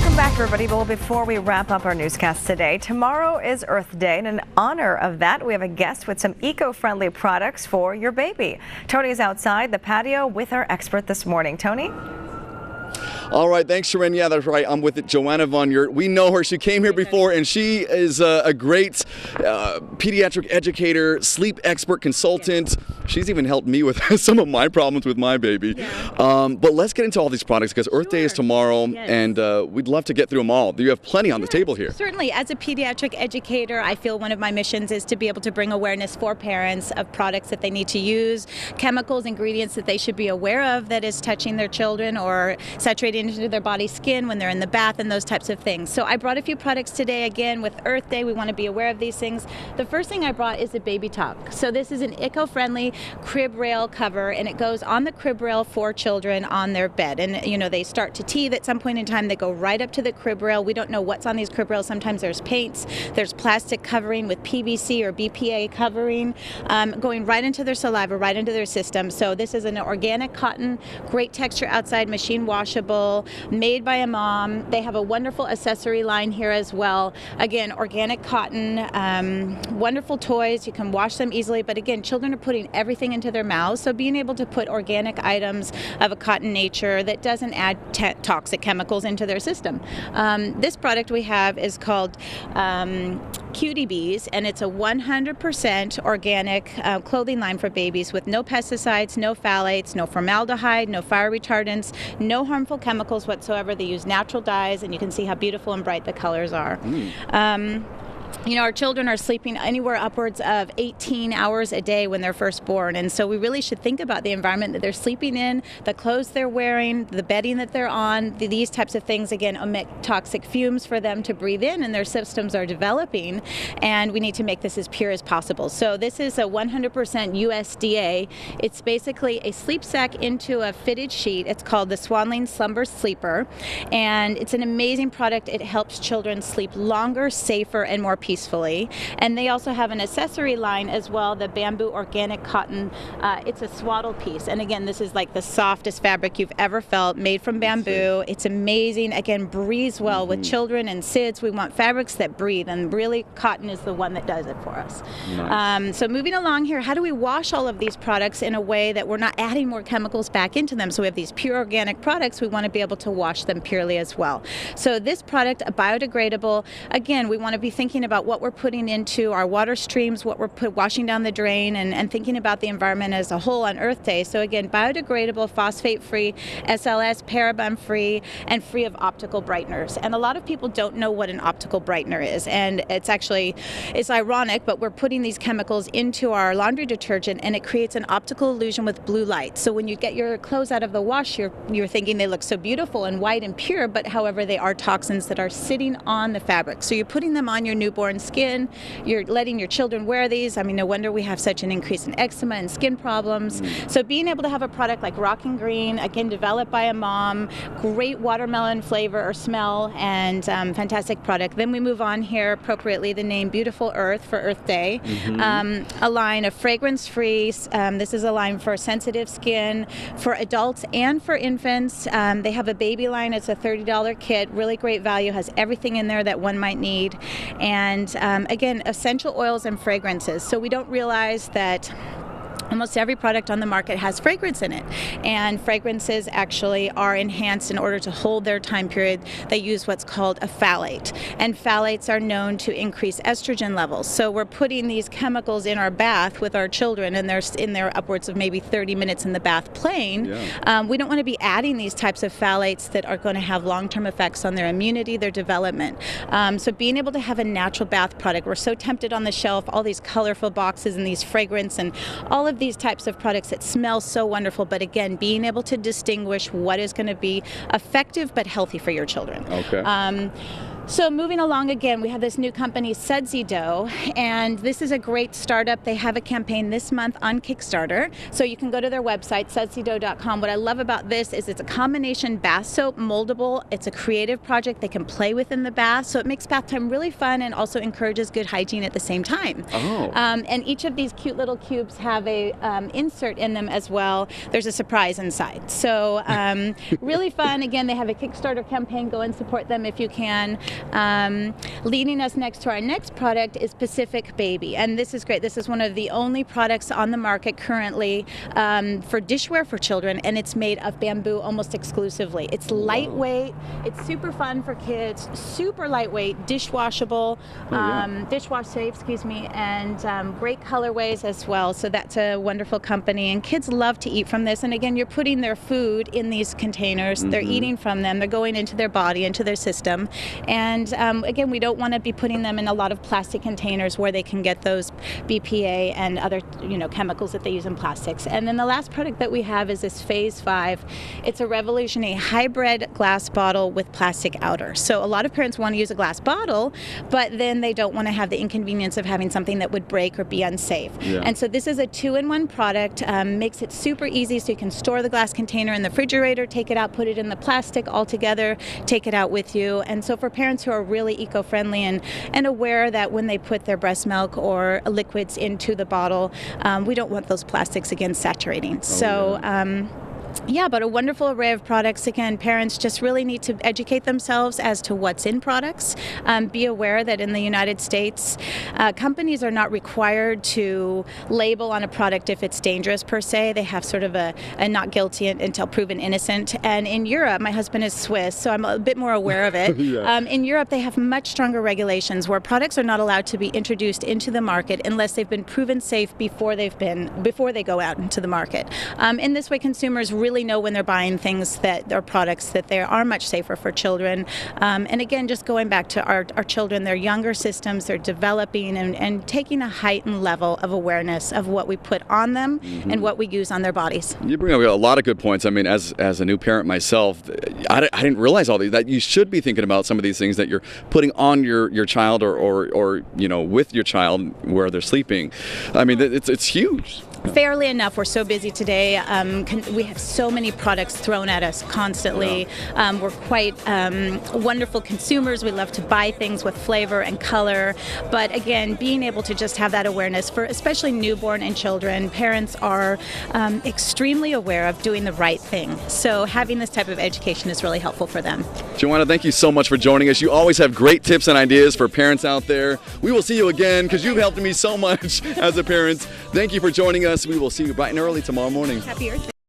Welcome back, everybody. Well, before we wrap up our newscast today, tomorrow is Earth Day, and in honor of that, we have a guest with some eco-friendly products for your baby. Tony is outside the patio with our expert this morning. Tony? All right, thanks, Sharon. Yeah, that's right. I'm with Joanna Von Yurt. We know her. She came here before, and she is a great pediatric educator, sleep expert, consultant. She's even helped me with some of my problems with my baby. But let's get into all these products because Earth Day is tomorrow, and we'd love to get through them all. You have plenty on the table here. Certainly. As a pediatric educator, I feel one of my missions is to be able to bring awareness for parents of products that they need to use, chemicals, ingredients that they should be aware of that is touching their children or saturating into their body skin when they're in the bath and those types of things. So I brought a few products today. Again, with Earth Day, we want to be aware of these things. The first thing I brought is a baby talk. So this is an eco-friendly crib rail cover, and it goes on the crib rail for children on their bed. And you know, they start to teethe at some point in time. They go right up to the crib rail. We don't know what's on these crib rails. Sometimes there's paints, there's plastic covering with PVC or BPA covering, going right into their saliva, right into their system. So this is an organic cotton, great texture outside, machine washable, made by a mom. They have a wonderful accessory line here as well. Again, organic cotton, wonderful toys. You can wash them easily, but again, children are putting everything into their mouths, so being able to put organic items of a cotton nature that doesn't add toxic chemicals into their system. This product we have is called Cutie Bees, and it's a 100% organic clothing line for babies with no pesticides, no phthalates, no formaldehyde, no fire retardants, no harmful chemicals whatsoever. They use natural dyes, and you can see how beautiful and bright the colors are. You know, our children are sleeping anywhere upwards of 18 hours a day when they're first born, and so we really should think about the environment that they're sleeping in, the clothes they're wearing, the bedding that they're on. These types of things, again, emit toxic fumes for them to breathe in, and their systems are developing, and we need to make this as pure as possible. So this is a 100% USDA. It's basically a sleep sack into a fitted sheet. It's called the Swanling Slumber Sleeper, and it's an amazing product. It helps children sleep longer, safer, and more peacefully. And they also have an accessory line as well, the bamboo organic cotton. It's a swaddle piece, and again, this is like the softest fabric you've ever felt, made from bamboo. It's amazing. Again, breathes well with children and SIDS. We want fabrics that breathe, and really cotton is the one that does it for us. Nice. So moving along here, how do we wash all of these products in a way that we're not adding more chemicals back into them? So we have these pure organic products. We want to be able to wash them purely as well. So this product, biodegradable. Again, we want to be thinking about what we're putting into our water streams, what we're washing down the drain, and thinking about the environment as a whole on Earth Day. So again, biodegradable, phosphate-free, SLS, paraben-free, and free of optical brighteners. And a lot of people don't know what an optical brightener is, and it's ironic, but we're putting these chemicals into our laundry detergent, and it creates an optical illusion with blue light. So when you get your clothes out of the wash, you're thinking they look so beautiful and white and pure, but however, they are toxins that are sitting on the fabric. So you're putting them on your newborn skin, you're letting your children wear these. I mean, no wonder we have such an increase in eczema and skin problems. So being able to have a product like Rockin' Green, again, developed by a mom, great watermelon flavor or smell, and fantastic product. Then we move on here, appropriately, the name Beautiful Earth for Earth Day. A line of fragrance-free. This is a line for sensitive skin, for adults and for infants. They have a baby line. It's a $30 kit, really great value, has everything in there that one might need. And again, essential oils and fragrances. So we don't realize that almost every product on the market has fragrance in it, and fragrances actually are enhanced in order to hold their time period. They use what's called a phthalate, and phthalates are known to increase estrogen levels. So we're putting these chemicals in our bath with our children, and they're in there upwards of maybe 30 minutes in the bath playing. We don't want to be adding these types of phthalates that are going to have long-term effects on their immunity, their development. So being able to have a natural bath product, we're so tempted on the shelf, all these colorful boxes and these fragrance and all of these types of products that smell so wonderful, but again, being able to distinguish what is going to be effective but healthy for your children. So moving along again, we have this new company, Sudsy Dough, and this is a great startup. They have a campaign this month on Kickstarter, so you can go to their website, sudsydough.com. What I love about this is it's a combination bath soap, moldable. It's a creative project they can play with in the bath, so it makes bath time really fun and also encourages good hygiene at the same time. Oh. And each of these cute little cubes have a insert in them as well. There's a surprise inside. So really fun. Again, they have a Kickstarter campaign. Go and support them if you can. Leading us next to our next product is Pacific Baby, and this is great. This is one of the only products on the market currently for dishware for children, and it's made of bamboo almost exclusively. It's lightweight, it's super fun for kids, super lightweight, dishwashable, dishwash safe, excuse me, and great colorways as well. So that's a wonderful company, and kids love to eat from this. And again, you're putting their food in these containers. They're eating from them. They're going into their body, into their system. And again, we don't want to be putting them in a lot of plastic containers where they can get those BPA and other chemicals that they use in plastics. And then the last product that we have is this Phase 5. It's a revolutionary hybrid glass bottle with plastic outer. So a lot of parents want to use a glass bottle, but then they don't want to have the inconvenience of having something that would break or be unsafe. Yeah. And so this is a 2-in-1 product, makes it super easy, so you can store the glass container in the refrigerator, take it out, put it in the plastic all together, take it out with you. And so for parents who are really eco-friendly and aware that when they put their breast milk or liquids into the bottle, we don't want those plastics again saturating. Yeah, but a wonderful array of products. Again, parents just really need to educate themselves as to what's in products. Be aware that in the United States, companies are not required to label on a product if it's dangerous per se. They have sort of a not guilty until proven innocent. And in Europe, my husband is Swiss, so I'm a bit more aware of it. In Europe, they have much stronger regulations where products are not allowed to be introduced into the market unless they've been proven safe before they go out into the market. In this way, consumers really know when they're buying things that are products that they are much safer for children. And again, just going back to our children, they're younger systems, they're developing and taking a heightened level of awareness of what we put on them and what we use on their bodies. You bring up a lot of good points. I mean, as a new parent myself, I didn't realize all these, that you should be thinking about some of these things that you're putting on your child or with your child where they're sleeping. I mean, it's huge. Fairly enough, we're so busy today. We have so many products thrown at us constantly. We're quite wonderful consumers. We love to buy things with flavor and color. But again, being able to just have that awareness for especially newborn and children, parents are extremely aware of doing the right thing. So having this type of education is really helpful for them. Joanna, thank you so much for joining us. You always have great tips and ideas for parents out there. We will see you again because you've helped me so much as a parent. Thank you for joining us. We will see you bright and early tomorrow morning. Happy Earth Day.